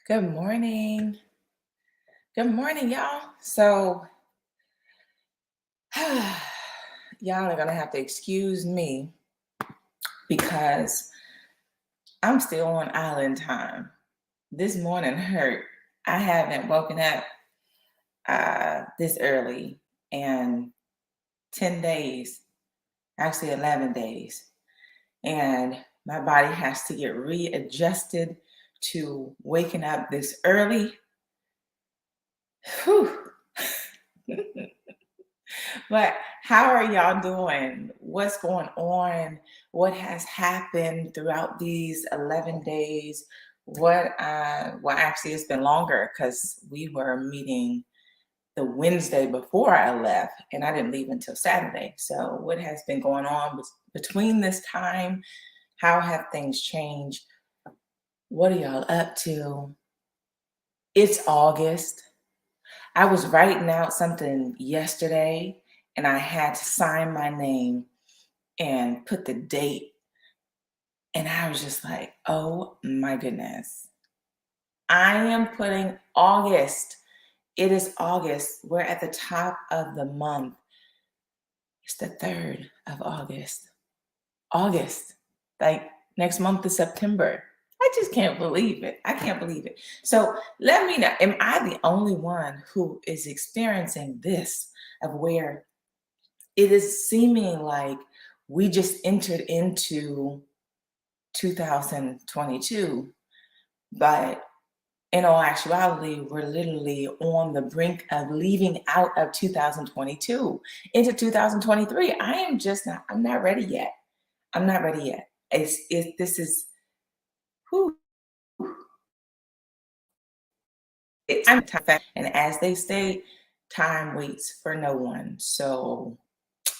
Good morning. Good morning, y'all. So, y'all are going to have to excuse me because I'm still on island time. This morning hurt. I haven't woken up this early in 10 days, actually 11 days. And my body has to get readjusted to waking up this early. Whew. But how are y'all doing? What's going on? What has happened throughout these 11 days? Well, actually, it's been longer because we were meeting the Wednesday before I left, and I didn't leave until Saturday. So, what has been going on between this time? How have things changed? What are y'all up to? It's August. I was writing out something yesterday and I had to sign my name and put the date. And I was just like, oh my goodness. I am putting August. It is August. We're at the top of the month. It's the 3rd of August. August. Like next month is September. I just can't believe it. I can't believe it. So let me know. Am I the only one who is experiencing this of where it is seeming like we just entered into 2022, but in all actuality, we're literally on the brink of leaving out of 2022 into 2023. I'm not ready yet. I'm not ready yet. This is, whew, I'm time. And as they say, time waits for no one. So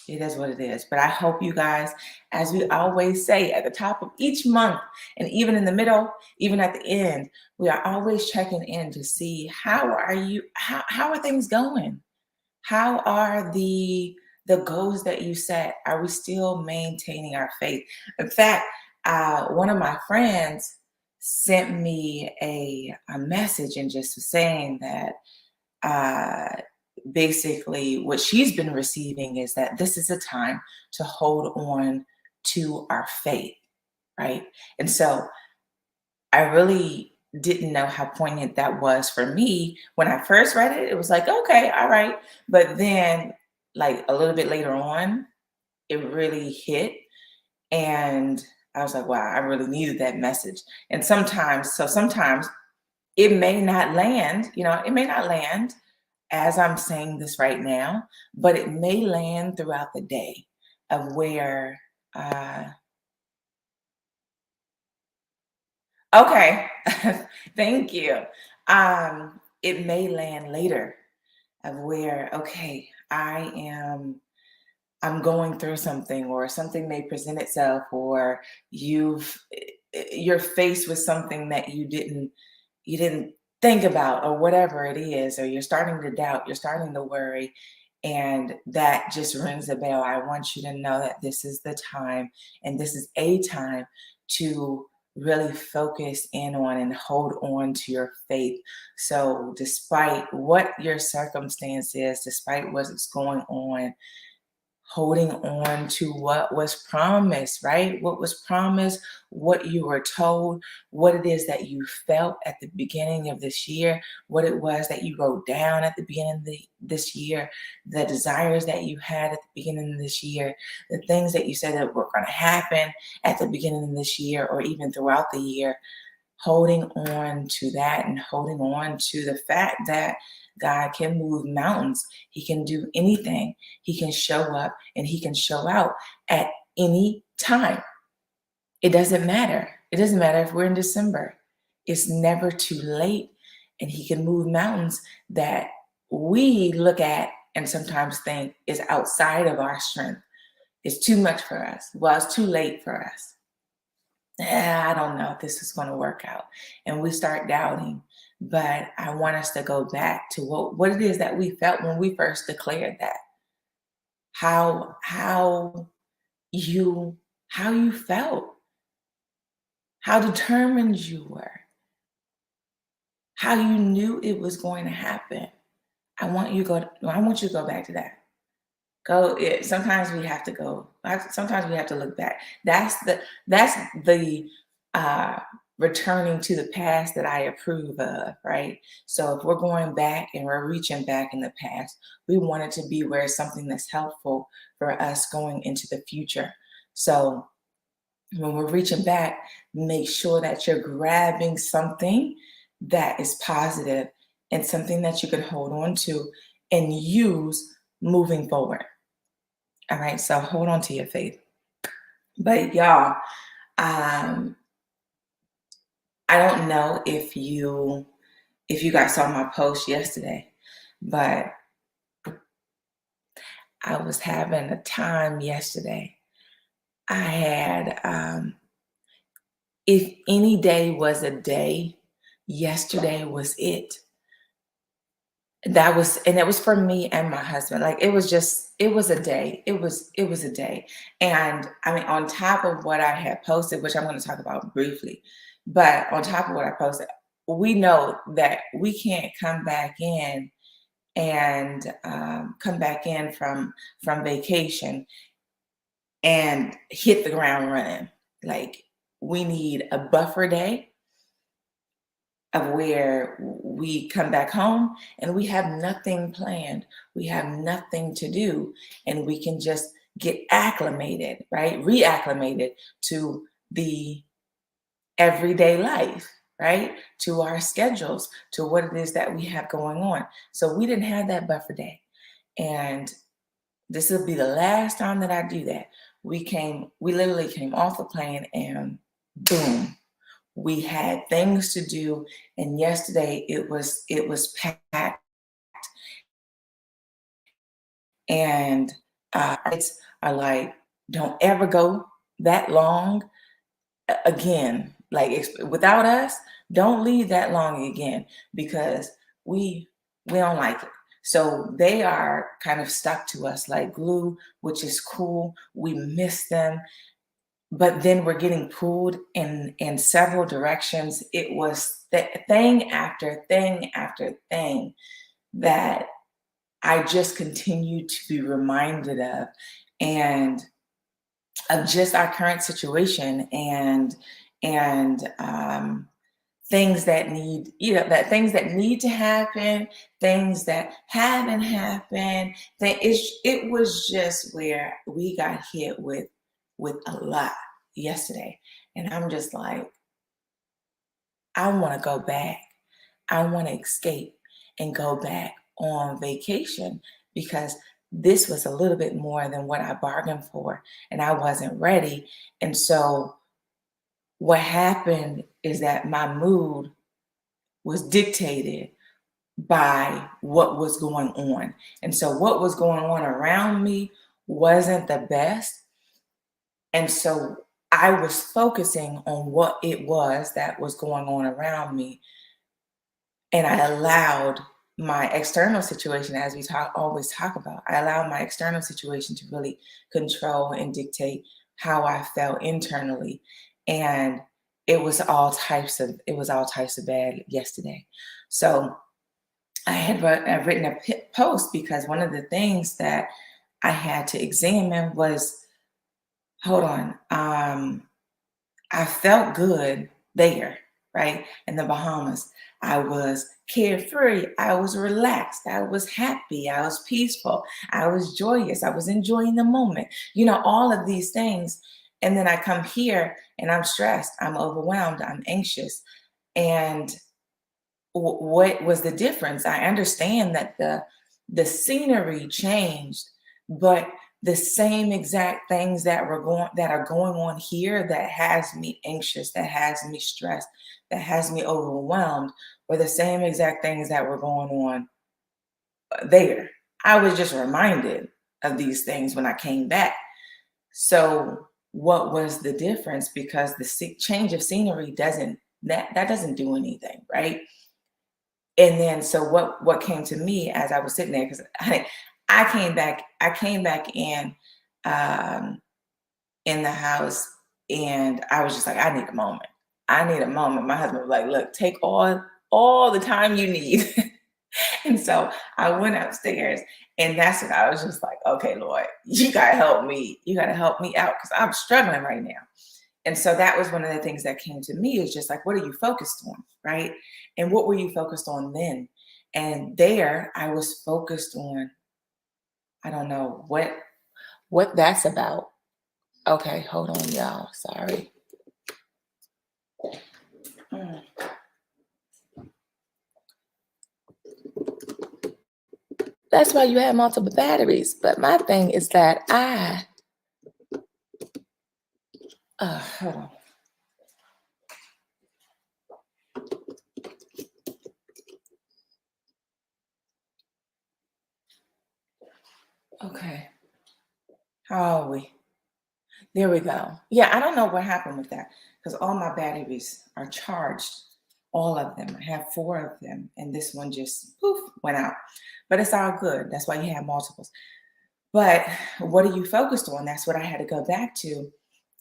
it is what it is. But I hope you guys, as we always say at the top of each month, and even in the middle, even at the end, we are always checking in to see how are you, how are things going? How are the goals that you set? Are we still maintaining our faith? In fact, one of my friends sent me a message and just was saying that uh, basically what she's been receiving is that this is a time to hold on to our faith, right? And so I really didn't know how poignant that was for me. When I first read it, it was like, okay, all right. But then, like a little bit later on, it really hit. And I was like, wow, I really needed that message. And sometimes it may not land, it may not land as I'm saying this right now, but it may land throughout the day of where, okay, thank you. It may land later of where, okay, I'm going through something, or something may present itself, or you're faced with something that you didn't think about, or whatever it is, or you're starting to doubt, you're starting to worry, and that just rings a bell. I want you to know that this is the time, and this is a time to really focus in on and hold on to your faith. So despite what your circumstance is, despite what's going on, holding on to what was promised, right? What was promised, what you were told, what it is that you felt at the beginning of this year, what it was that you wrote down at the beginning of this year, the desires that you had at the beginning of this year, the things that you said that were going to happen at the beginning of this year, or even throughout the year. Holding on to that and holding on to the fact that God can move mountains. He can do anything. He can show up and he can show out at any time. It doesn't matter. It doesn't matter if we're in December. It's never too late. And he can move mountains that we look at and sometimes think is outside of our strength. It's too much for us. Well, it's too late for us. I don't know if this is going to work out. And we start doubting. But I want us to go back to what it is that we felt when we first declared that. How you how you felt, how determined you were. how you knew it was going to happen. I want you to go back to that. Sometimes we have to go. Sometimes we have to look back. That's the uh, returning to the past that I approve of, right? So if we're going back and we're reaching back in the past, we want it to be where it's something that's helpful for us going into the future. So when we're reaching back, make sure that you're grabbing something that is positive and something that you can hold on to and use moving forward. All right, so hold on to your faith. But y'all, um, I don't know if you guys saw my post yesterday, but I was having a time yesterday. I had if any day was a day, yesterday was it. It was for me and my husband. Like it was a day. It was a day. And I mean, on top of what I had posted, which I'm going to talk about briefly, but on top of what I posted, we know that we can't come back in and come back in from vacation and hit the ground running. Like we need a buffer day of where we come back home and we have nothing planned. We have nothing to do, and we can just get acclimated, right? Reacclimated to the everyday life, right? To our schedules, to what it is that we have going on. So we didn't have that buffer day. And this will be the last time that I do that. We literally came off the plane and boom, we had things to do, and yesterday it was packed, and kids are like, don't ever go that long again. Like without us, don't leave that long again because we we don't like it. So they are kind of stuck to us like glue, which is cool. We miss them, but then we're getting pulled in several directions. It was thing after thing after thing that I just continue to be reminded of, and of just our current situation, and things that need, that things that need to happen, things that haven't happened. It was just where we got hit with a lot yesterday. And I'm just like, I want to go back. I want to escape and go back on vacation because this was a little bit more than what I bargained for and I wasn't ready. And so what happened is that my mood was dictated by what was going on. And so what was going on around me wasn't the best. And so I was focusing on what it was that was going on around me. And I allowed my external situation, as always talk about, I allowed my external situation to really control and dictate how I felt internally. And it was all types of bad yesterday. So I've written a post because one of the things that I had to examine was, hold on, I felt good there, right? In the Bahamas. I was carefree. I was relaxed. I was happy. I was peaceful. I was joyous. I was enjoying the moment. All of these things. And then I come here and I'm stressed. I'm overwhelmed. I'm anxious. And what was the difference? I understand that the scenery changed, but the same exact things that are going on here that has me anxious, that has me stressed, that has me overwhelmed, were the same exact things that were going on there. I was just reminded of these things when I came back. So what was the difference? Because the change of scenery that doesn't do anything, right? And then so what came to me as I was sitting there, because I came back in the house, and I was just like, I need a moment. I need a moment. My husband was like, look, take all the time you need. And so I went upstairs, and that's when I was just like, okay, Lord, you gotta help me. You gotta help me out because I'm struggling right now. And so that was one of the things that came to me is just like, what are you focused on? Right. And what were you focused on then? And there I was focused on, I don't know what that's about. Okay, hold on, y'all. Sorry. Mm. That's why you have multiple batteries. But my thing is that hold on. Okay. How are we? There we go. Yeah, I don't know what happened with that because all my batteries are charged, all of them. I have four of them, and this one just poof went out. But it's all good. That's why you have multiples. But what are you focused on? That's what I had to go back to.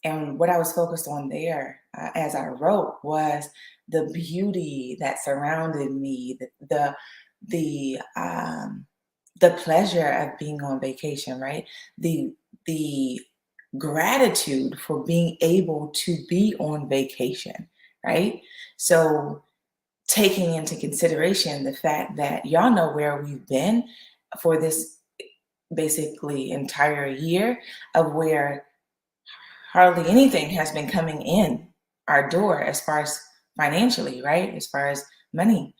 And what I was focused on there, as I wrote, was the beauty that surrounded me, the the pleasure of being on vacation, right? The gratitude for being able to be on vacation, right? So taking into consideration the fact that y'all know where we've been for this basically entire year of where hardly anything has been coming in our door as far as financially, right? As far as money.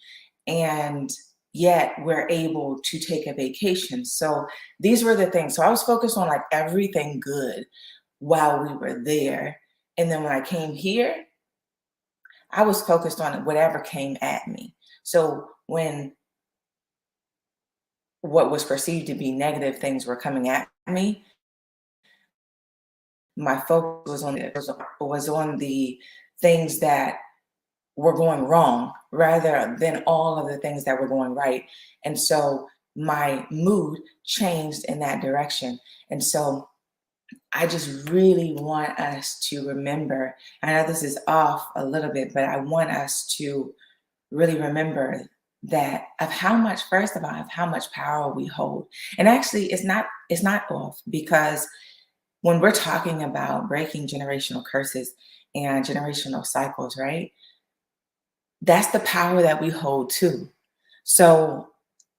And yet we're able to take a vacation. So these were the things. So I was focused on like everything good while we were there. And then when I came here, I was focused on whatever came at me. So when what was perceived to be negative things were coming at me, my focus was on the things that were going wrong rather than all of the things that were going right. And so my mood changed in that direction. And so I just really want us to remember. I know this is off a little bit, but I want us to really remember that of how much, first of all, of how much power we hold. And actually it's not off because when we're talking about breaking generational curses and generational cycles, right? That's the power that we hold too. So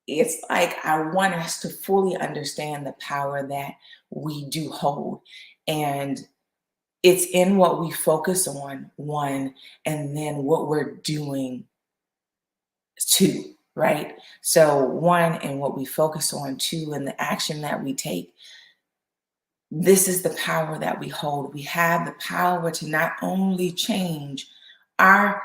it's like I want us to fully understand the power that we do hold. And it's in what we focus on, one, and then what we're doing, two, right? So, one, and what we focus on, two, and the action that we take. This is the power that we hold. We have the power to not only change our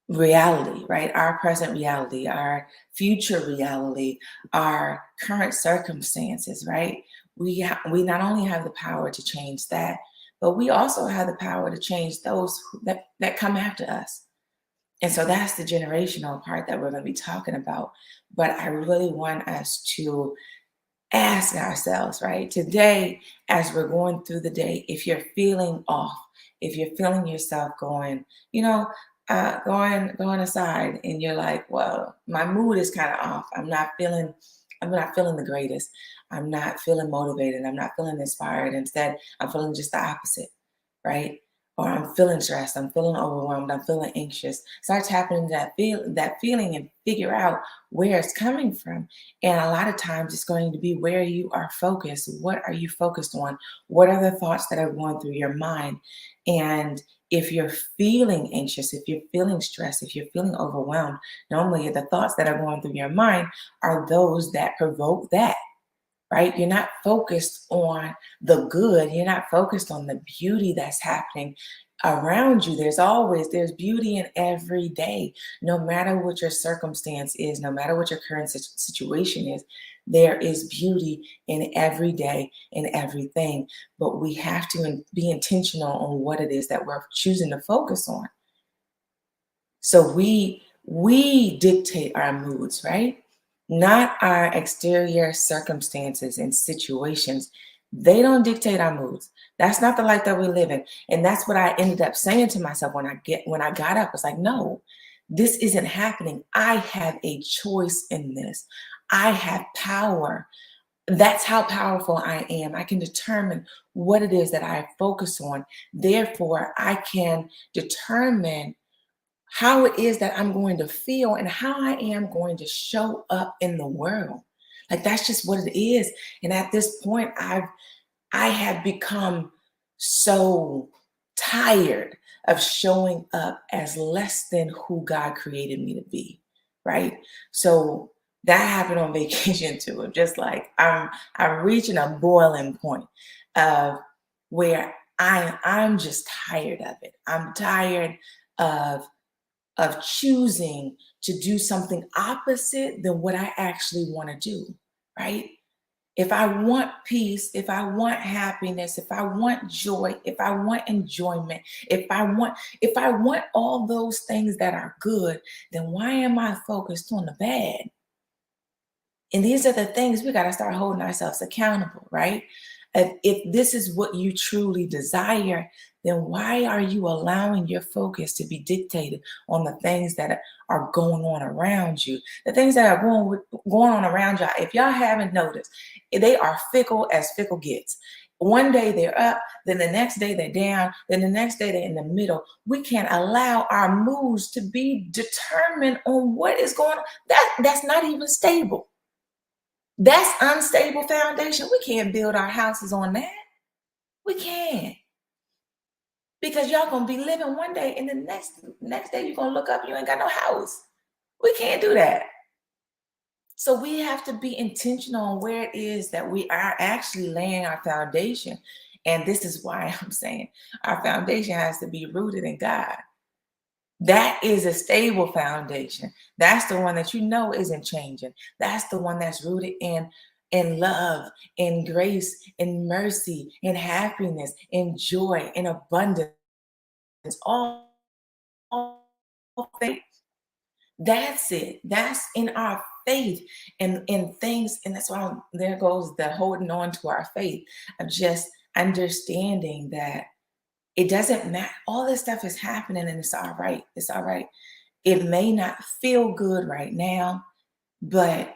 reality, right? Our present reality, our future reality, our current circumstances, right? We not only have the power to change that, but we also have the power to change those that come after us. And so that's the generational part that we're going to be talking about. But I really want us to ask ourselves, right? Today, as we're going through the day, if you're feeling off, if you're feeling yourself going, going aside, and you're like, well, my mood is kind of off. I'm not feeling the greatest. I'm not feeling motivated. I'm not feeling inspired. Instead, I'm feeling just the opposite, right? Or I'm feeling stressed. I'm feeling overwhelmed. I'm feeling anxious. Start tapping into that feeling and figure out where it's coming from. And a lot of times it's going to be where you are focused. What are you focused on? What are the thoughts that are going through your mind? And if you're feeling anxious, if you're feeling stressed, if you're feeling overwhelmed, normally the thoughts that are going through your mind are those that provoke that, right? You're not focused on the good. You're not focused on the beauty that's happening around you. There's beauty in every day. No matter what your circumstance is, no matter what your current situation is, there is beauty in every day, in everything. But we have to be intentional on what it is that we're choosing to focus on. So we dictate our moods, right? Not our exterior circumstances and situations. They don't dictate our moods. That's not the life that we live in. And that's what I ended up saying to myself when I got up. It's like, no, This isn't happening. I have a choice in this. I have power. That's how powerful I am. I can determine what it is that I focus on. Therefore, I can determine how it is that I'm going to feel and how I am going to show up in the world. Like that's just what it is. And at this point, I have become so tired of showing up as less than who God created me to be, right? So that happened on vacation too. Of just like I'm reaching a boiling point of where I'm just tired of it. I'm tired of choosing to do something opposite than what I actually want to do, right? If I want peace, if I want happiness, if I want joy, if I want enjoyment, if I want all those things that are good, then why am I focused on the bad? And these are the things we got to start holding ourselves accountable, right? If this is what you truly desire, then why are you allowing your focus to be dictated on the things that are going on around you? The things that are going on around y'all, if y'all haven't noticed, they are fickle as fickle gets. One day they're up, then the next day they're down, then the next day they're in the middle. We can't allow our moods to be determined on what is going on. That's not even stable. That's unstable foundation. We can't build our houses on that. We can't. Because y'all gonna be living one day and the next day you're gonna look up, you ain't got no house. We can't do that. So we have to be intentional on where it is that we are actually laying our foundation. And this is why I'm saying our foundation has to be rooted in God. That is a stable foundation. That's the one that you know isn't changing. That's the one that's rooted in love, in grace, in mercy, in happiness, in joy, in abundance. All things. That's it. That's in our faith and in things. And that's why there goes the holding on to our faith of just understanding that it doesn't matter. All this stuff is happening and it's all right. It's all right. It may not feel good right now, but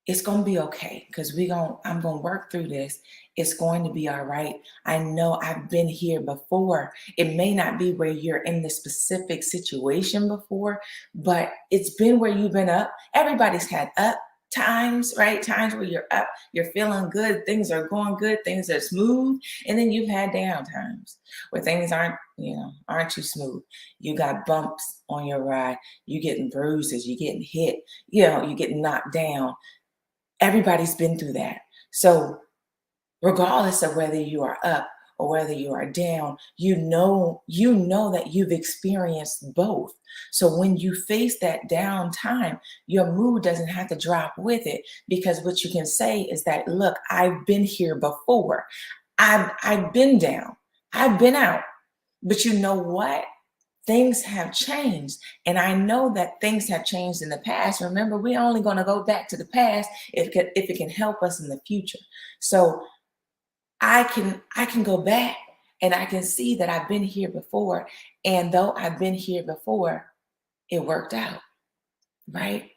it's gonna be okay because I'm gonna work through this. It's going to be all right. I know I've been here before. It may not be where you're in this specific situation before, but it's been where you've been up. Everybody's had up times, right? Times where you're up, you're feeling good, things are going good, things are smooth, and then you've had down times where things aren't too smooth. You got bumps on your ride, you getting bruises, you getting hit, you getting knocked down. Everybody's been through that. So regardless of whether you are up or whether you are down, you know that you've experienced both. So when you face that down time, your mood doesn't have to drop with it because what you can say is that, look, I've been here before. I've been down. I've been out. But you know what? Things have changed. And I know that things have changed in the past. Remember, we're only going to go back to the past if it can help us in the future. So I can go back and I can see that I've been here before. And though I've been here before, it worked out, right?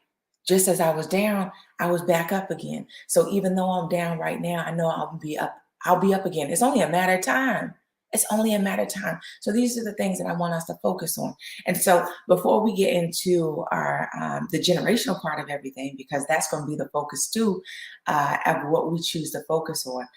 Just as I was down, I was back up again. So even though I'm down right now, I know I'll be up. I'll be up again. It's only a matter of time. It's only a matter of time. So these are the things that I want us to focus on. And so before we get into our the generational part of everything, because that's going to be the focus too of what we choose to focus on.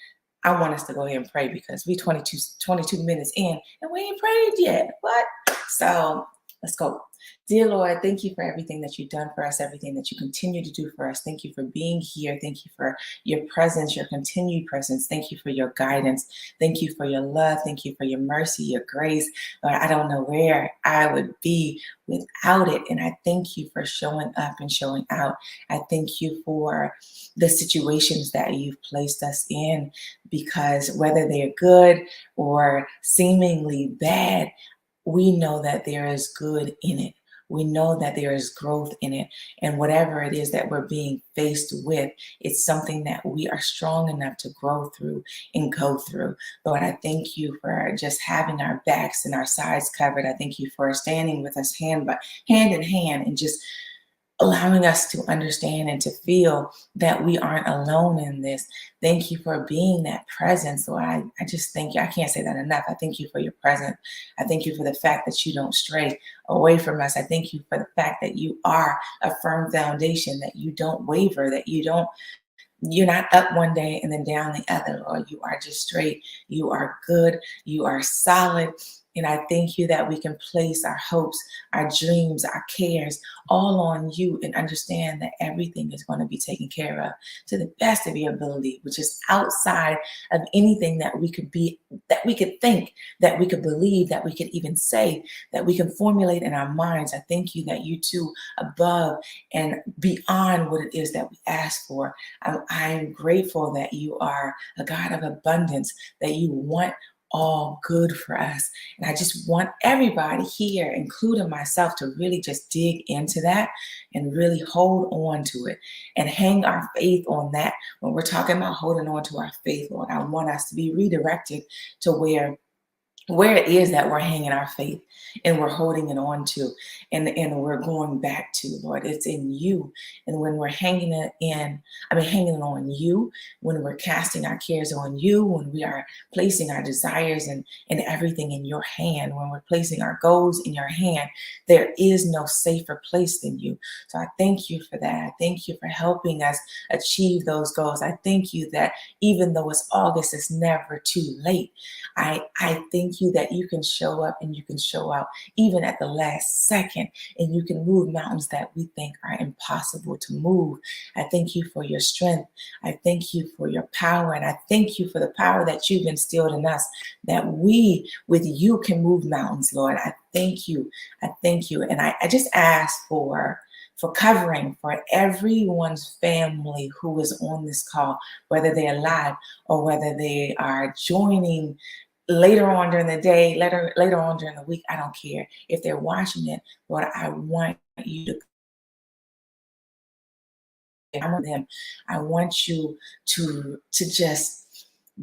I want us to go ahead and pray because we 22 minutes in and we ain't prayed yet. What? So let's go. Dear Lord, thank you for everything that you've done for us, everything that you continue to do for us. Thank you for being here. Thank you for your presence, your continued presence. Thank you for your guidance. Thank you for your love. Thank you for your mercy, your grace. Lord, I don't know where I would be without it. And I thank you for showing up and showing out. I thank you for the situations that you've placed us in, because whether they're good or seemingly bad, we know that there is good in it. we know that there is growth in it. And whatever it is that we're being faced with, it's something that we are strong enough to grow through and go through. Lord, I thank you for just having our backs and our sides covered. I thank you for standing with us hand in hand and just allowing us to understand and to feel that we aren't alone in this. Thank you for being that presence. So I just thank you. I can't say that enough. I thank you for your presence. I thank you for the fact that you don't stray away from us. I thank you for the fact that you are a firm foundation, that you don't waver, that you're not up one day and then down the other, Lord. You are just straight. You are good. You are solid. And I thank you that we can place our hopes, our dreams, our cares all on you and understand that everything is going to be taken care of to the best of your ability, which is outside of anything that we could be, that we could think, that we could believe, that we could even say, that we can formulate in our minds. I thank you that you too above and beyond what it is that we ask for. I'm grateful that you are a God of abundance, that you want all good for us. And I just want everybody here, including myself, to really just dig into that and really hold on to it and hang our faith on that. When we're talking about holding on to our faith, Lord, I want us to be redirected to where it is that we're hanging our faith and we're holding it on to and we're going back to, Lord. It's in you. And when we're hanging it on you, when we're casting our cares on you, when we are placing our desires and everything in your hand, when we're placing our goals in your hand, there is no safer place than you. So I thank you for that. I thank you for helping us achieve those goals. I thank you that even though it's August, it's never too late. I thank you that you can show up and you can show out even at the last second, and you can move mountains that we think are impossible to move. I thank you for your strength. I thank you for your power, and I thank you for the power that you've instilled in us, that we with you can move mountains, Lord. I thank you. I thank you. And I just ask for covering for everyone's family who is on this call, whether they're live or whether they are joining later on during the day, later on during the week. I don't care. If they're watching it, Lord, I want you to I want them. I want you to just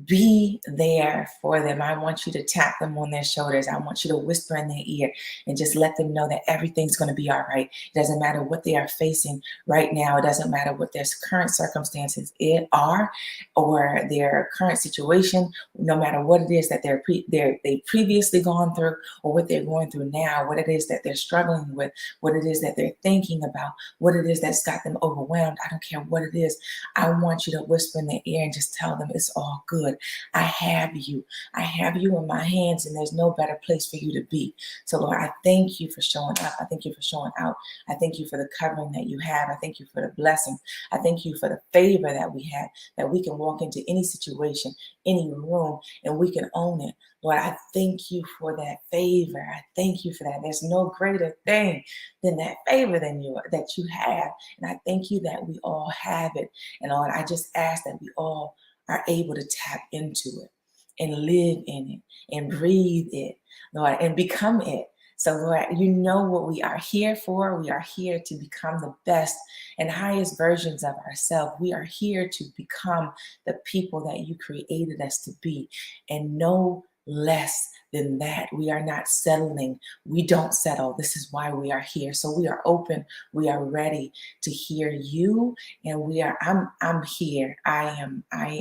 be there for them. I want you to tap them on their shoulders. I want you to whisper in their ear and just let them know that everything's going to be all right. It doesn't matter what they are facing right now. It doesn't matter what their current circumstances are or their current situation. No matter what it is that they've previously gone through or what they're going through now, what it is that they're struggling with, what it is that they're thinking about, what it is that's got them overwhelmed. I don't care what it is. I want you to whisper in their ear and just tell them it's all good. I have you. I have you in my hands, and there's no better place for you to be. So, Lord, I thank you for showing up. I thank you for showing out. I thank you for the covering that you have. I thank you for the blessings. I thank you for the favor that we have, that we can walk into any situation, any room, and we can own it. Lord, I thank you for that favor. I thank you for that. There's no greater thing than that favor that you have. And I thank you that we all have it. And Lord, I just ask that we all are able to tap into it and live in it and breathe it, Lord, and become it. So, Lord, you know what we are here for. We are here to become the best and highest versions of ourselves. We are here to become the people that you created us to be, and no less than that. We are not settling. We don't settle. This is why we are here. So we are open. We are ready to hear you, and I'm here. I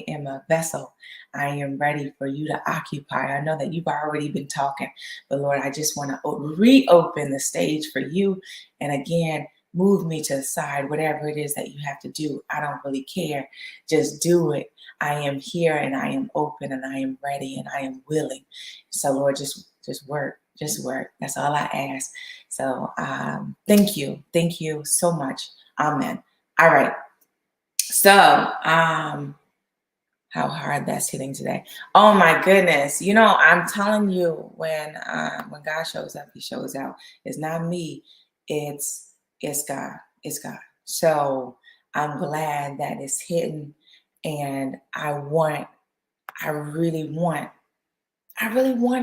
am a vessel. I am ready for you to occupy. I know that you've already been talking, but Lord, I just want to reopen the stage for you. And again, move me to the side, whatever it is that you have to do. I don't really care. Just do it. I am here and I am open and I am ready and I am willing. So Lord, just work. Just work. That's all I ask. So thank you. Thank you so much. Amen. All right. So how hard that's hitting today. Oh my goodness. You know, I'm telling you, when God shows up, he shows out. It's not me. It's God. It's God. So I'm glad that it's hitting, and I really want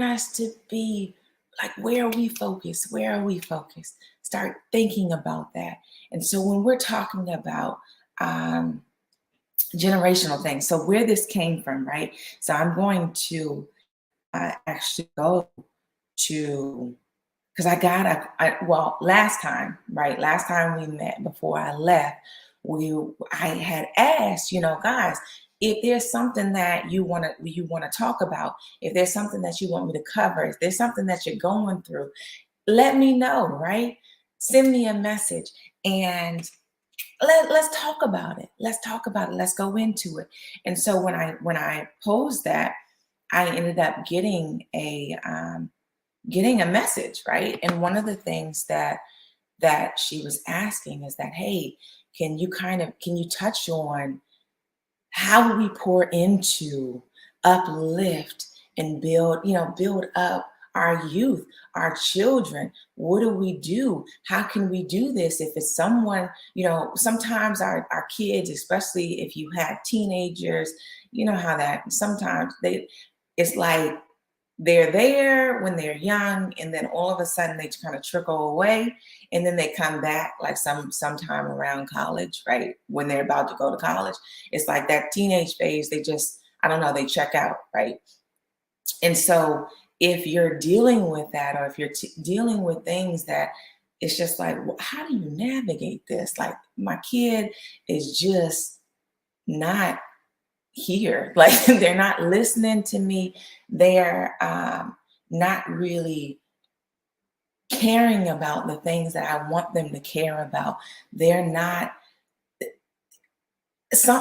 us to be like, where are we focused? Where are we focused? Start thinking about that. And so when we're talking about um, generational things, so where this came from, right? So I'm going to actually go to, because well, last time, right? Last time we met before I left, I had asked, guys, if there's something that you want to talk about, if there's something that you want me to cover, if there's something that you're going through, let me know, right? Send me a message and let's talk about it. Let's talk about it. Let's go into it. And so when I posed that, I ended up getting a message, right? And one of the things that she was asking is that, hey, can you touch on how we pour into, uplift, and build up our youth, our children? What do we do? How can we do this? If it's someone, sometimes our kids, especially if you have teenagers, you know how that sometimes it's like they're there when they're young, and then all of a sudden they kind of trickle away, and then they come back like sometime around college, right? When they're about to go to college, it's like that teenage phase. They just, I don't know, they check out, right? And so if you're dealing with that, or if you're dealing with things that it's just like, how do you navigate this? Like, my kid is just not here. Like, they're not listening to me. They're not really caring about the things that I want them to care about. They're not,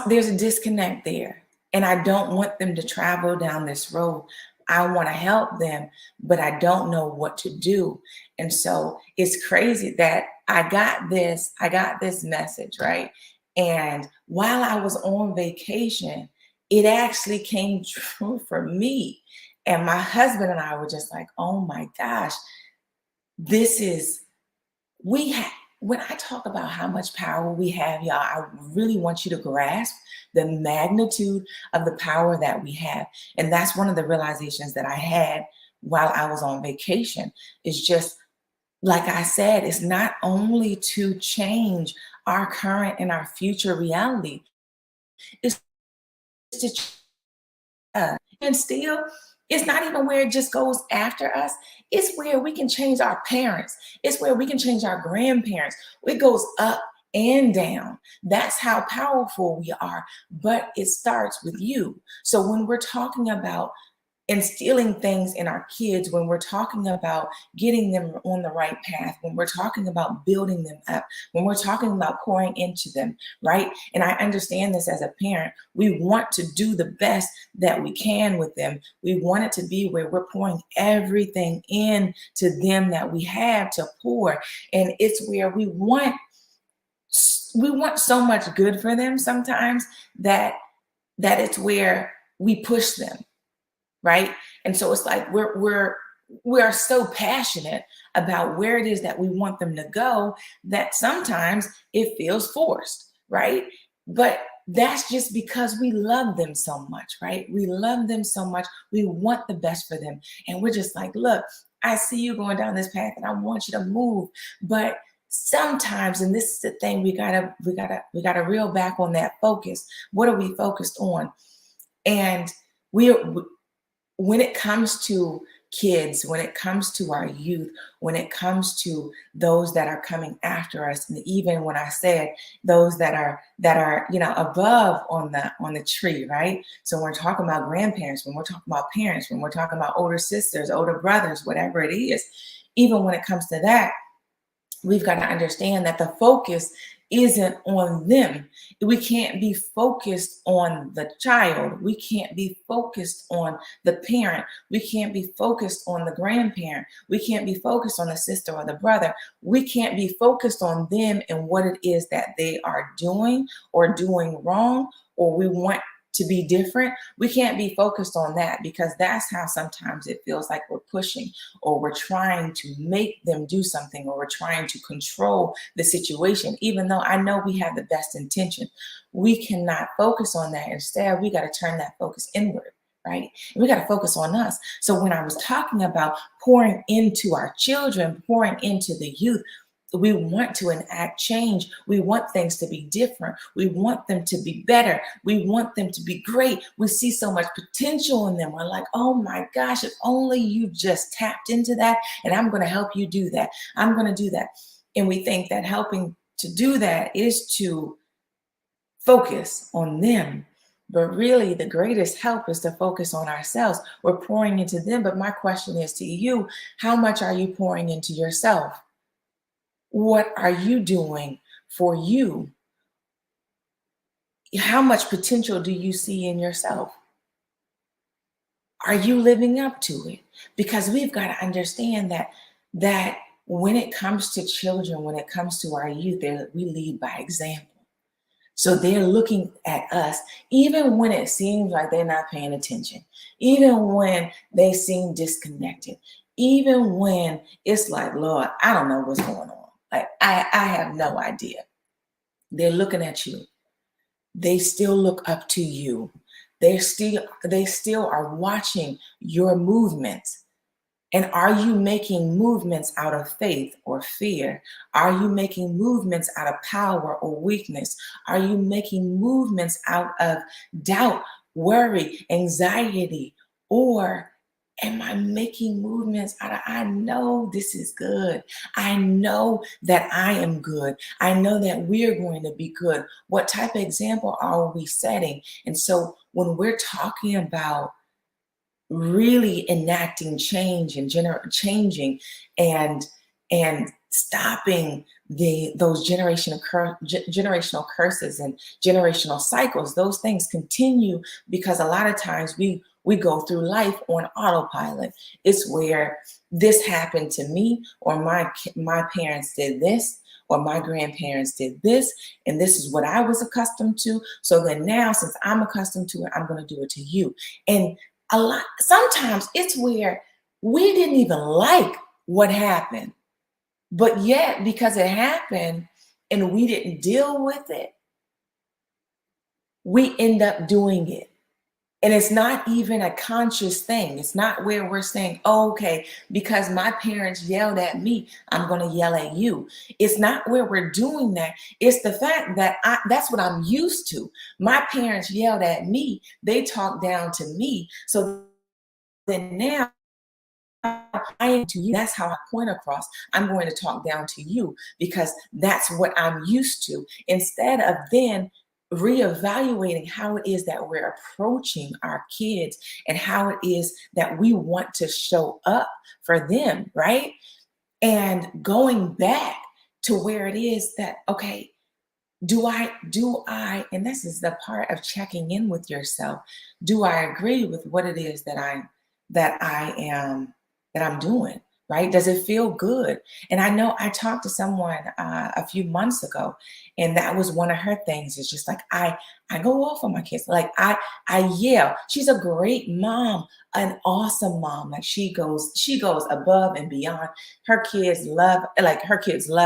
there's a disconnect there. And I don't want them to travel down this road. I want to help them, but I don't know what to do. And so it's crazy that I got this message, right? And while I was on vacation, it actually came true for me. And my husband and I were just like, oh my gosh, this is, we have, when I talk about how much power we have, y'all, I really want you to grasp the magnitude of the power that we have. And that's one of the realizations that I had while I was on vacation. Is just, like I said, it's not only to change our current and our future reality, it's to and still, it's not even where it just goes after us. It's where we can change our parents. It's where we can change our grandparents. It goes up and down. That's how powerful we are. But it starts with you. So when we're talking about instilling things in our kids, when we're talking about getting them on the right path, when we're talking about building them up, when we're talking about pouring into them, right? And I understand this as a parent. We want to do the best that we can with them. We want it to be where we're pouring everything in to them that we have to pour. And it's where we want so much good for them sometimes that it's where we push them, right? And so it's like we are so passionate about where it is that we want them to go that sometimes it feels forced, right? But that's just because we love them so much, right? We love them so much. We want the best for them. And we're just like, look, I see you going down this path and I want you to move. But sometimes, and this is the thing, we gotta reel back on that focus. What are we focused on? And when it comes to kids, when it comes to our youth, when it comes to those that are coming after us, and even when I said those that are above on the tree, right? So when we're talking about grandparents, when we're talking about parents, when we're talking about older sisters, older brothers, whatever it is, even when it comes to that, we've got to understand that the focus isn't on them. We can't be focused on the child. We can't be focused on the parent. We can't be focused on the grandparent. We can't be focused on the sister or the brother. We can't be focused on them and what it is that they are doing or doing wrong, or we want to be different. We can't be focused on that, because that's how sometimes it feels like we're pushing, or we're trying to make them do something, or we're trying to control the situation, even though I know we have the best intention. We cannot focus on that. Instead, we got to turn that focus inward, right? And we got to focus on us. So when I was talking about pouring into our children, pouring into the youth, we want to enact change. We want things to be different. We want them to be better. We want them to be great. We see so much potential in them. We're like, oh my gosh, if only you just tapped into that, and I'm going to help you do that. I'm going to do that. And we think that helping to do that is to focus on them. But really, the greatest help is to focus on ourselves. We're pouring into them. But my question is to you, how much are you pouring into yourself? What are you doing for you? How much potential do you see in yourself? Are you living up to it? Because we've got to understand that when it comes to children, when it comes to our youth, we lead by example. So they're looking at us, even when it seems like they're not paying attention, even when they seem disconnected, even when it's like, Lord, I don't know what's going on. Like, I have no idea. They're looking at you. They still look up to you. They still are watching your movements. And are you making movements out of faith or fear? Are you making movements out of power or weakness? Are you making movements out of doubt, worry, anxiety? Or am I making movements out of, I know this is good. I know that I am good. I know that we're going to be good. What type of example are we setting? And so when we're talking about really enacting change and changing and stopping those generational curses and generational cycles, those things continue because a lot of times we go through life on autopilot. It's where this happened to me, or my parents did this, or my grandparents did this, and this is what I was accustomed to. So then now, since I'm accustomed to it, I'm going to do it to you. And sometimes it's where we didn't even like what happened, but yet because it happened and we didn't deal with it, we end up doing it. And it's not even a conscious thing. It's not where we're saying, oh, okay, because my parents yelled at me, I'm going to yell at you. It's not where we're doing that. It's the fact that that's what I'm used to. My parents yelled at me. They talked down to me. So then now I am to you. That's how I point across. I'm going to talk down to you because that's what I'm used to. Instead of then reevaluating how it is that we're approaching our kids and how it is that we want to show up for them, right? And going back to where it is that, okay, do I, and this is the part of checking in with yourself. Do I agree with what it is that I'm doing, right? Does it feel good? And I know I talked to someone a few months ago, and that was one of her things. It's just like I go off on my kids. Like I yell. She's a great mom, an awesome mom. Like she goes above and beyond. Her kids love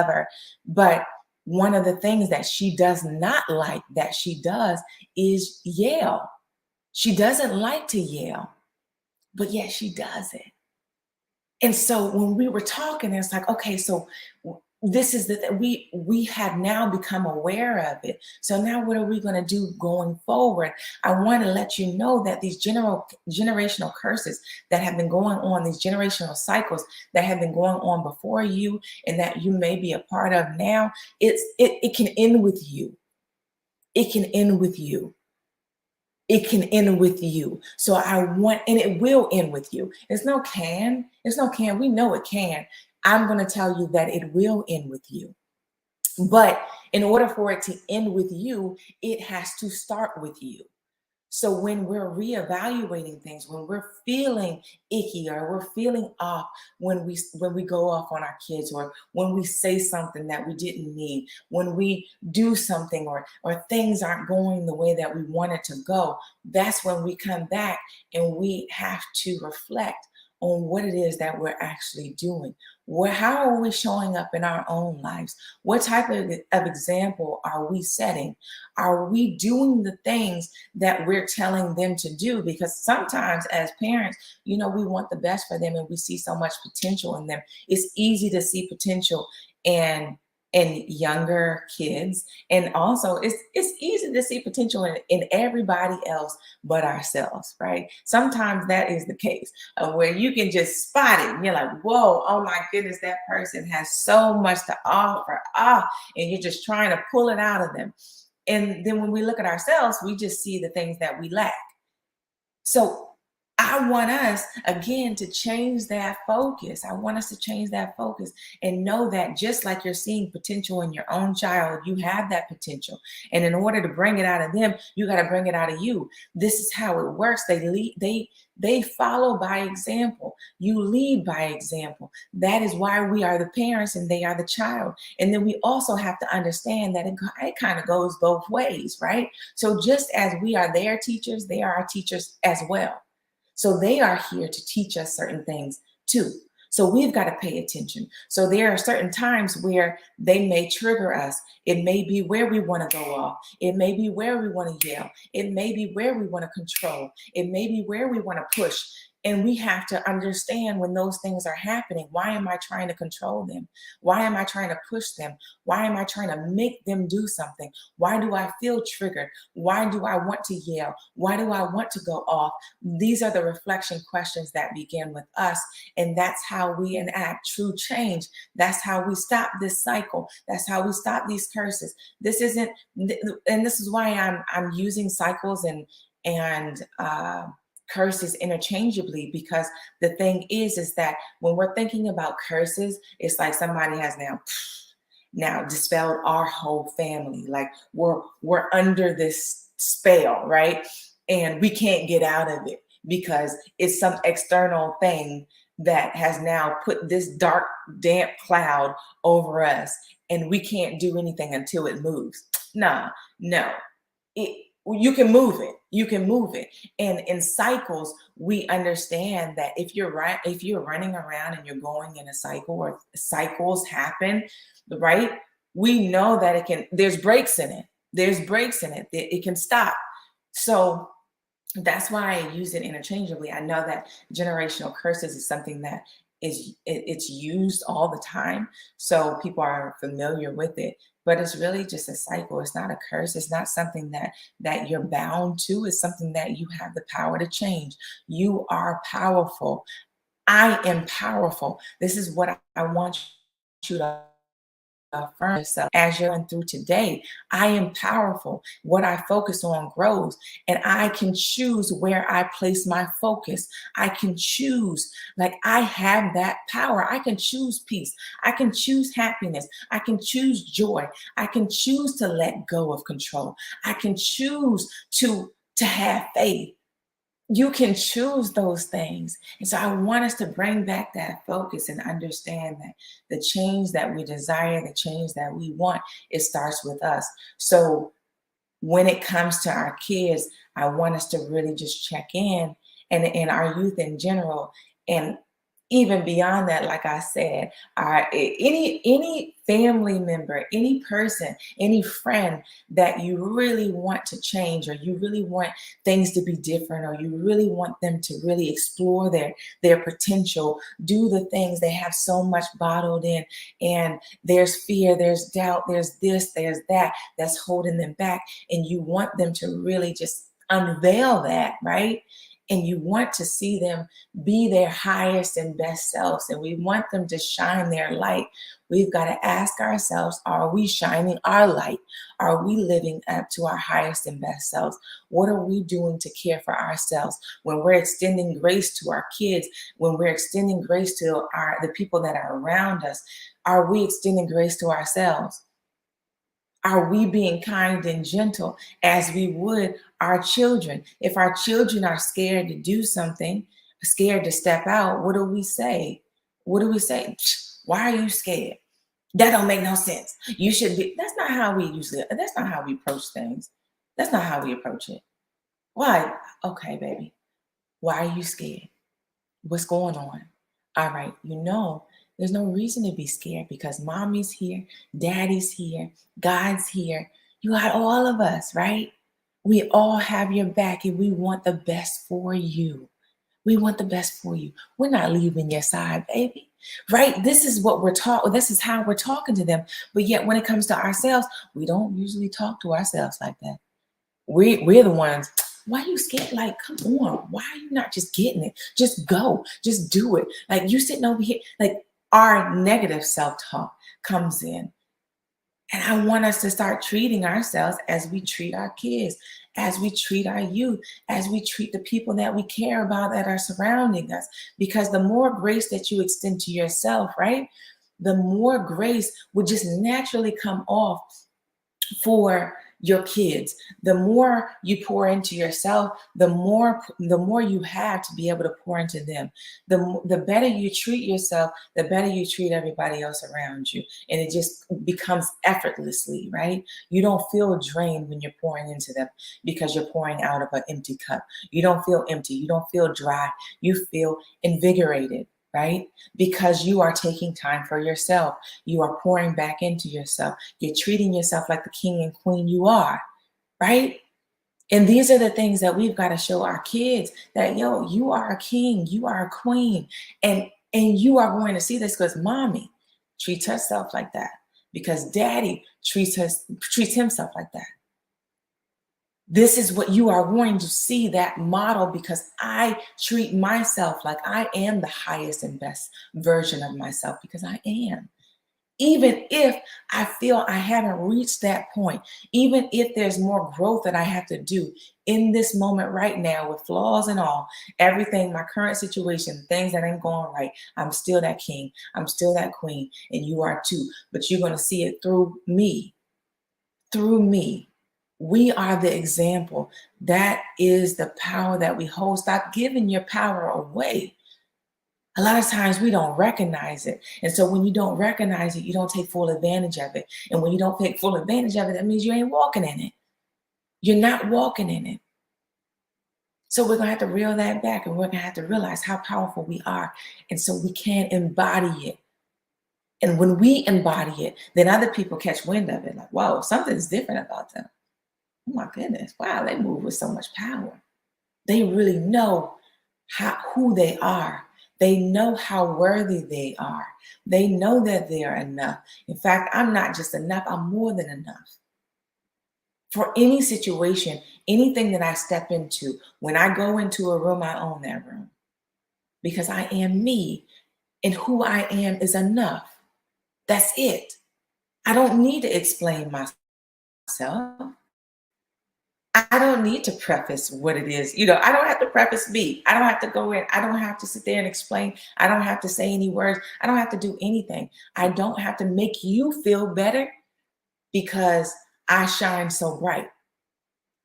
her. But one of the things that she does not like that she does is yell. She doesn't like to yell, but yet she does it. And so when we were talking, it's like, okay, so this is we have now become aware of it. So now what are we going to do going forward? I want to let you know that these generational curses that have been going on, these generational cycles that have been going on before you and that you may be a part of now, it can end with you. It can end with you. It can end with you. So and it will end with you. It's no can. We know it can. I'm going to tell you that it will end with you. But in order for it to end with you, it has to start with you. So when we're reevaluating things, when we're feeling icky or we're feeling off, when we go off on our kids, or when we say something that we didn't need, when we do something or things aren't going the way that we want it to go, that's when we come back and we have to reflect on what it is that we're actually doing. How are we showing up in our own lives? What type of example are we setting? Are we doing the things that we're telling them to do? Because sometimes as parents, we want the best for them and we see so much potential in them. It's easy to see potential in younger kids, and also it's easy to see potential in everybody else but ourselves, right? Sometimes that is the case, where you can just spot it and you're like, whoa, oh my goodness, that person has so much to offer, and you're just trying to pull it out of them. And then when we look at ourselves, we just see the things that we lack. So I want us again to change that focus. I want us to change that focus and know that just like you're seeing potential in your own child, you have that potential. And in order to bring it out of them, you got to bring it out of you. This is how it works. They follow by example. You lead by example. That is why we are the parents and they are the child. And then we also have to understand that it kind of goes both ways, right? So just as we are their teachers, they are our teachers as well. So they are here to teach us certain things too. So we've got to pay attention. So there are certain times where they may trigger us. It may be where we want to go off. It may be where we want to yell. It may be where we want to control. It may be where we want to push. And we have to understand when those things are happening. Why am I trying to control them? Why am I trying to push them? Why am I trying to make them do something? Why do I feel triggered? Why do I want to yell? Why do I want to go off? These are the reflection questions that begin with us. And that's how we enact true change. That's how we stop this cycle. That's how we stop these curses. This isn't, and this is why I'm using cycles and curses interchangeably, because the thing is that when we're thinking about curses, it's like somebody has now dispelled our whole family. Like we're under this spell, right? And we can't get out of it because it's some external thing that has now put this dark, damp cloud over us, and we can't do anything until it moves. Nah, no. You can move it. You can move it. And in cycles, we understand that if you're running around and you're going in a cycle, or cycles happen, right? We know that there's breaks in it. There's breaks in it. It can stop. So that's why I use it interchangeably. I know that generational curses is something that it's used all the time, so people are familiar with it. But it's really just a cycle. It's not a curse. It's not something that you're bound to. It's something that you have the power to change. You are powerful. I am powerful. This is what I want you to affirm yourself as you're going through today. I am powerful. What I focus on grows, and I can choose where I place my focus. I can choose, like, I have that power. I can choose peace. I can choose happiness. I can choose joy. I can choose to let go of control. I can choose to have faith. You can choose those things. And so I want us to bring back that focus and understand that the change that we desire, the change that we want, it starts with us. So when it comes to our kids, I want us to really just check in, and our youth in general. And even beyond that, like I said, any family member, any person, any friend that you really want to change, or you really want things to be different, or you really want them to really explore their potential, do the things they have so much bottled in, and there's fear, there's doubt, there's this, there's that's holding them back, and you want them to really just unveil that, right? And you want to see them be their highest and best selves, and we want them to shine their light. We've got to ask ourselves, are we shining our light? Are we living up to our highest and best selves? What are we doing to care for ourselves when we're extending grace to our kids, when we're extending grace to the people that are around us? Are we extending grace to ourselves? Are we being kind and gentle as we would our children? If our children are scared to do something, scared to step out, what do we say? What do we say? Why are you scared? That don't make no sense. You should be. That's not how we approach things. That's not how we approach it. Why? Okay, baby. Why are you scared? What's going on? All right, There's no reason to be scared because mommy's here, daddy's here, God's here. You got all of us, right? We all have your back and we want the best for you. We want the best for you. We're not leaving your side, baby. Right? This is what we're talking. This is how we're talking to them. But yet, when it comes to ourselves, we don't usually talk to ourselves like that. We're the ones. Why are you scared? Like, come on. Why are you not just getting it? Just go. Just do it. Like you sitting over here. Like our negative self-talk comes in. And I want us to start treating ourselves as we treat our kids, as we treat our youth, as we treat the people that we care about that are surrounding us. Because the more grace that you extend to yourself, right, the more grace would just naturally come off for your kids. The more you pour into yourself, the more you have to be able to pour into them. The better you treat yourself, the better you treat everybody else around you, and it just becomes effortlessly, right? You don't feel drained when you're pouring into them because you're pouring out of an empty cup. You don't feel empty, you don't feel dry, you feel invigorated, right? Because you are taking time for yourself. You are pouring back into yourself. You're treating yourself like the king and queen you are, right? And these are the things that we've got to show our kids that, yo, you are a king, you are a queen. And you are going to see this because mommy treats herself like that. Because daddy treats himself like that. This is what you are going to see, that model, because I treat myself like I am the highest and best version of myself, because I am. Even if I feel I haven't reached that point, even if there's more growth that I have to do in this moment right now with flaws and all, everything, my current situation, things that ain't going right, I'm still that king, I'm still that queen, and you are too. But you're going to see it through me, through me. We are the example. That is the power that we hold. Stop giving your power away. A lot of times we don't recognize it. And so when you don't recognize it, you don't take full advantage of it. And when you don't take full advantage of it, that means you ain't walking in it. You're not walking in it. So we're going to have to reel that back, and we're going to have to realize how powerful we are. And so we can embody it. And when we embody it, then other people catch wind of it. Like, whoa, something's different about them. Oh my goodness, wow, they move with so much power. They really know who they are. They know how worthy they are. They know that they are enough. In fact, I'm not just enough, I'm more than enough. For any situation, anything that I step into, when I go into a room, I own that room. Because I am me, and who I am is enough. That's it. I don't need to explain myself. I don't need to preface what it is. I don't have to preface me. I don't have to go in. I don't have to sit there and explain. I don't have to say any words. I don't have to do anything. I don't have to make you feel better because I shine so bright.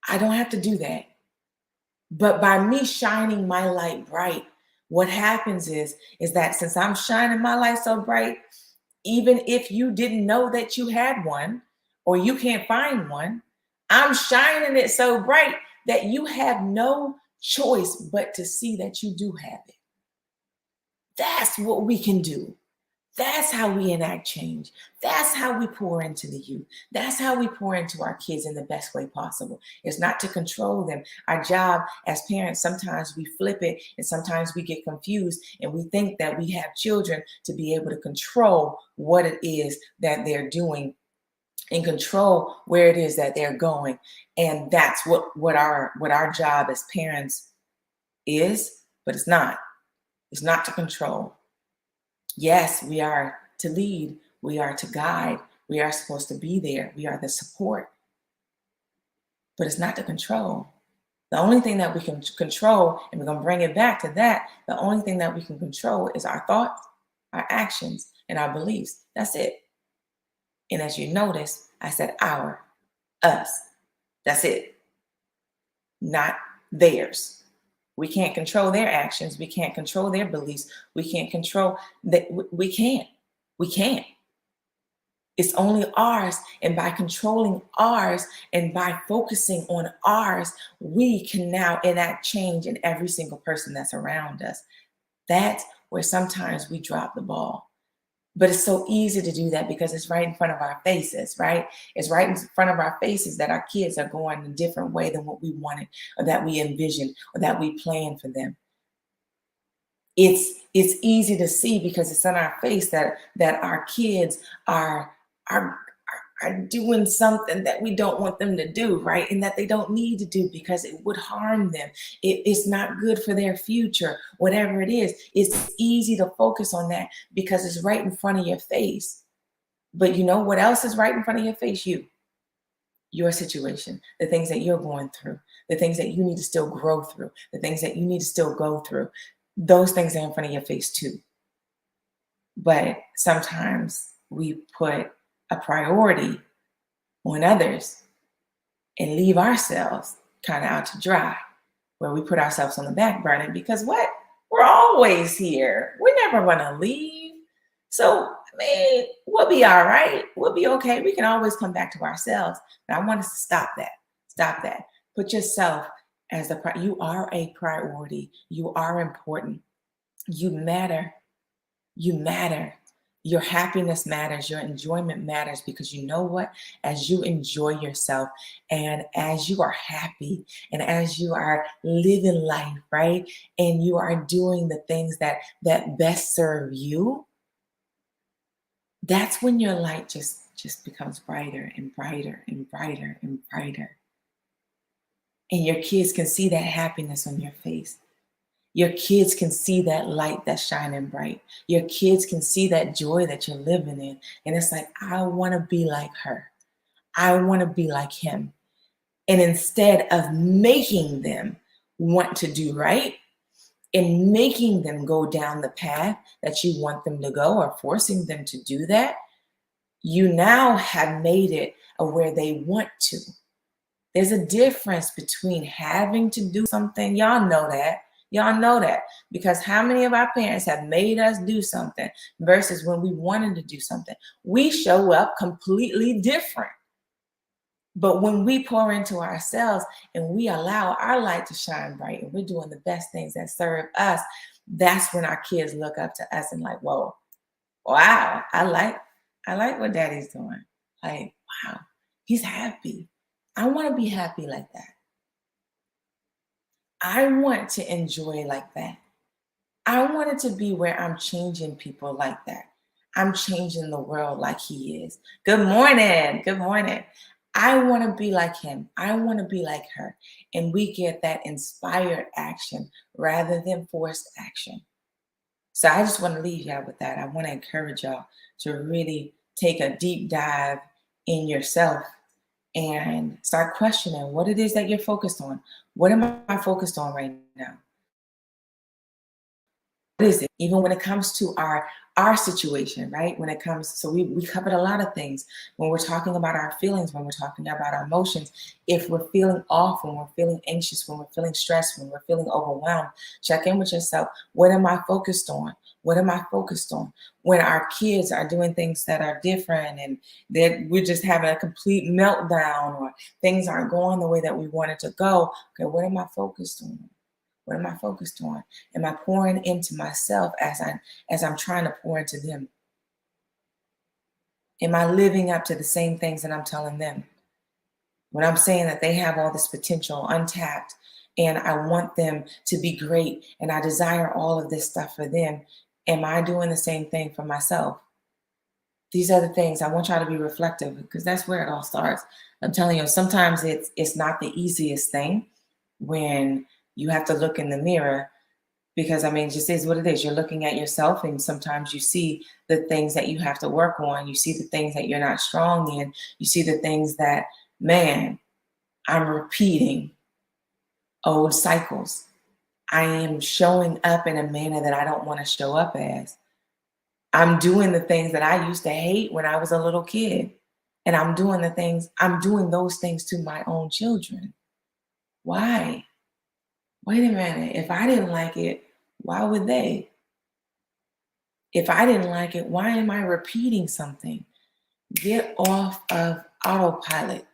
I don't have to do that. But by me shining my light bright, what happens is that since I'm shining my light so bright, even if you didn't know that you had one or you can't find one, I'm shining it so bright that you have no choice but to see that you do have it. That's what we can do. That's how we enact change. That's how we pour into the youth. That's how we pour into our kids in the best way possible. It's not to control them. Our job as parents, sometimes we flip it and sometimes we get confused and we think that we have children to be able to control what it is that they're doing and control where it is that they're going. And that's what our job as parents is, but it's not. It's not to control. Yes, we are to lead, we are to guide, we are supposed to be there, we are the support, but it's not to control. The only thing that we can control, and we're going to bring it back to that, the only thing that we can control is our thoughts, our actions, and our beliefs. That's it. And as you notice, I said us. That's it. Not theirs. We can't control their actions. We can't control their beliefs. We can't control that. We can't. We can't. It's only ours. And by controlling ours and by focusing on ours, we can now enact change in every single person that's around us. That's where sometimes we drop the ball. But it's so easy to do that because it's right in front of our faces, right? It's right in front of our faces that our kids are going a different way than what we wanted, or that we envisioned, or that we planned for them. It's easy to see because it's in our face that our kids are are doing something that we don't want them to do, right? And that they don't need to do because it would harm them. It's not good for their future, whatever it is. It's easy to focus on that because it's right in front of your face. But you know what else is right in front of your face? Your situation, the things that you're going through, the things that you need to still grow through, the things that you need to still go through. Those things are in front of your face too. But sometimes we put a priority on others and leave ourselves kind of out to dry, where we put ourselves on the back burner because what? We're always here. We're never going to leave. So, I mean, we'll be all right. We'll be okay. We can always come back to ourselves. But I want us to stop that. Stop that. Put yourself as you are a priority. You are important. You matter. You matter. Your happiness matters. Your enjoyment matters because you know what? As you enjoy yourself and as you are happy and as you are living life, right? And you are doing the things that best serve you, that's when your light just becomes brighter and brighter and brighter and brighter. And your kids can see that happiness on your face. Your kids can see that light that's shining bright. Your kids can see that joy that you're living in. And it's like, I want to be like her. I want to be like him. And instead of making them want to do right and making them go down the path that you want them to go or forcing them to do that, you now have made it where they want to. There's a difference between having to do something. Y'all know that. Y'all know that because how many of our parents have made us do something versus when we wanted to do something? We show up completely different. But when we pour into ourselves and we allow our light to shine bright and we're doing the best things that serve us, that's when our kids look up to us and like, whoa, wow, I like what daddy's doing. Like, wow, he's happy. I want to be happy like that. I want to enjoy like that. I want it to be where I'm changing people like that. I'm changing the world like he is. Good morning. Good morning. I want to be like him. I want to be like her. And we get that inspired action rather than forced action. So I just want to leave y'all with that. I want to encourage y'all to really take a deep dive in yourself and start questioning what it is that you're focused on. What am I focused on right now? What is it? Even when it comes to our situation, right? When it comes, so we covered a lot of things when we're talking about our feelings, when we're talking about our emotions. If we're feeling off, when we're feeling anxious, when we're feeling stressed, when we're feeling overwhelmed, check in with yourself. What am I focused on? What am I focused on? When our kids are doing things that are different and that we're just having a complete meltdown or things aren't going the way that we want it to go, okay, what am I focused on? What am I focused on? Am I pouring into myself as I'm trying to pour into them? Am I living up to the same things that I'm telling them? When I'm saying that they have all this potential untapped and I want them to be great and I desire all of this stuff for them, am I doing the same thing for myself? These are the things I want y'all to be reflective because that's where it all starts. I'm telling you, sometimes it's not the easiest thing when you have to look in the mirror because I mean, it just is what it is. You're looking at yourself, and sometimes you see the things that you have to work on. You see the things that you're not strong in. You see the things that, man, I'm repeating old cycles. I am showing up in a manner that I don't want to show up as. I'm doing the things that I used to hate when I was a little kid. And I'm doing those things to my own children. Why? Wait a minute. If I didn't like it, why would they? If I didn't like it, why am I repeating something? Get off of autopilot.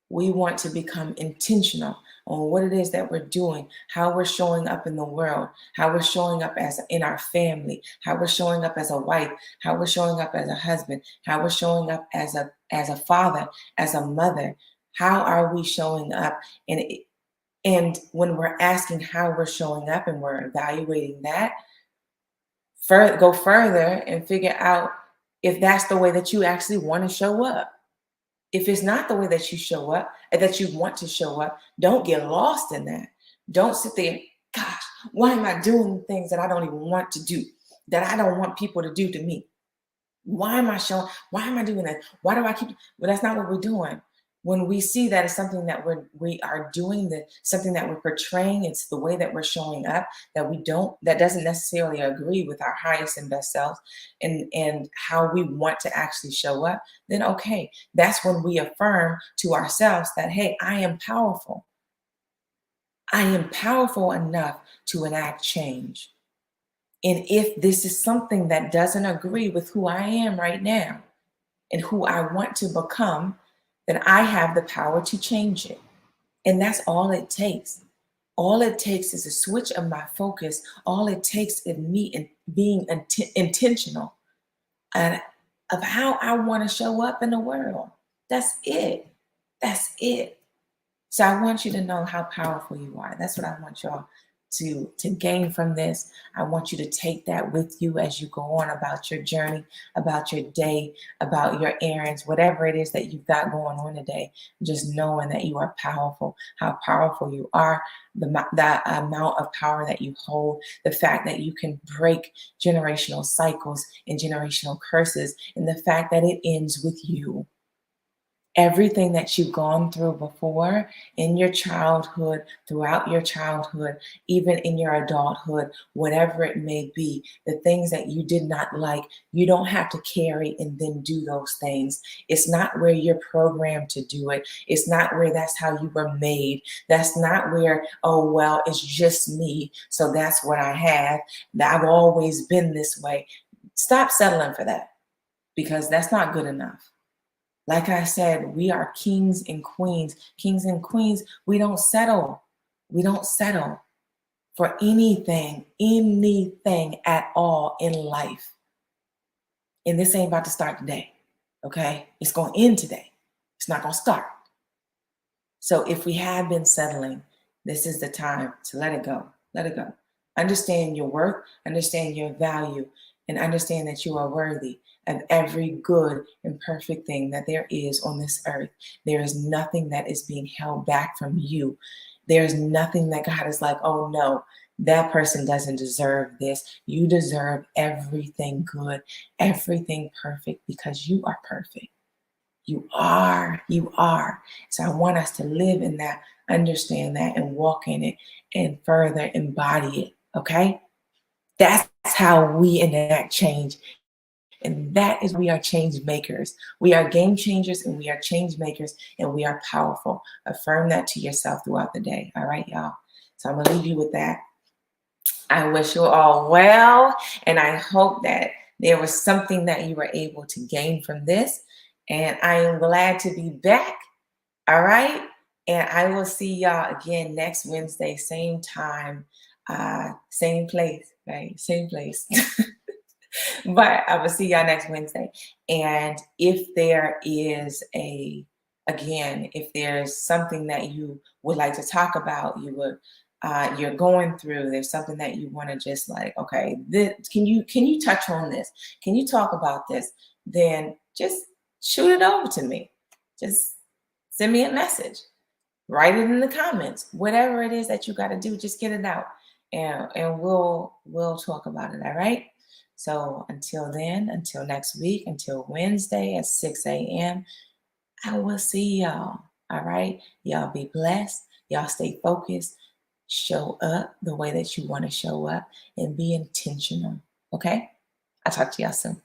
We want to become intentional on what it is that we're doing, how we're showing up in the world, how we're showing up as in our family, how we're showing up as a wife, how we're showing up as a husband, how we're showing up as a father, as a mother. How are we showing up? And when we're asking how we're showing up and we're evaluating that, go further and figure out if that's the way that you actually want to show up. If it's not the way that you show up and that you want to show up, don't get lost in that. Don't sit there, gosh, why am I doing things that I don't even want to do, that I don't want people to do to me? Why am I showing? Why am I doing that? Why do I keep? Well, that's not what we're doing. When we see that it's something that we are doing, that something that we're portraying, it's the way that we're showing up that doesn't necessarily agree with our highest and best selves and how we want to actually show up, then okay, that's when we affirm to ourselves that hey, I am powerful. I am powerful enough to enact change. And if this is something that doesn't agree with who I am right now and who I want to become, then I have the power to change it. And that's all it takes. All it takes is a switch of my focus. All it takes is me and being intentional and of how I want to show up in the world. That's it. That's it. So I want you to know how powerful you are. That's what I want y'all to gain from this. I want you to take that with you as you go on about your journey, about your day, about your errands, whatever it is that you've got going on today. Just knowing that you are powerful, how powerful you are, that amount of power that you hold, the fact that you can break generational cycles and generational curses, and the fact that it ends with you. Everything that you've gone through before in your childhood, throughout your childhood, even in your adulthood, whatever it may be, the things that you did not like, you don't have to carry and then do those things. It's not where you're programmed to do it. It's not where that's how you were made. That's not where, oh, well, it's just me. So that's what I have. I've always been this way. Stop settling for that because that's not good enough. Like I said, we are kings and queens. Kings and queens, we don't settle. We don't settle for anything at all in life. And this ain't about to start today, okay? It's going to end today. It's not going to start. So if we have been settling, this is the time to let it go. Let it go. Understand your worth, understand your value, and understand that you are worthy of every good and perfect thing that there is on this earth. There is nothing that is being held back from you. There is nothing that God is like, oh no, that person doesn't deserve this. You deserve everything good, everything perfect because you are perfect. You are, you are. So I want us to live in that, understand that, and walk in it and further embody it. Okay? That's how we enact change. And that is, we are change makers. We are game changers and we are change makers and we are powerful. Affirm that to yourself throughout the day. All right, y'all. So I'm going to leave you with that. I wish you all well. And I hope that there was something that you were able to gain from this. And I am glad to be back. All right. And I will see y'all again next Wednesday, same time, same place, right? Same place. But I will see y'all next Wednesday. And if there is if there's something that you would like to talk about, you're going through, there's something that you want to just like, okay, can you touch on this? Can you talk about this? Then just shoot it over to me. Just send me a message. Write it in the comments. Whatever it is that you got to do, just get it out. And we'll talk about it. All right. So until then, until next week, until Wednesday at 6 a.m., I will see y'all. All right. Y'all be blessed. Y'all stay focused. Show up the way that you want to show up and be intentional. Okay. I'll talk to y'all soon.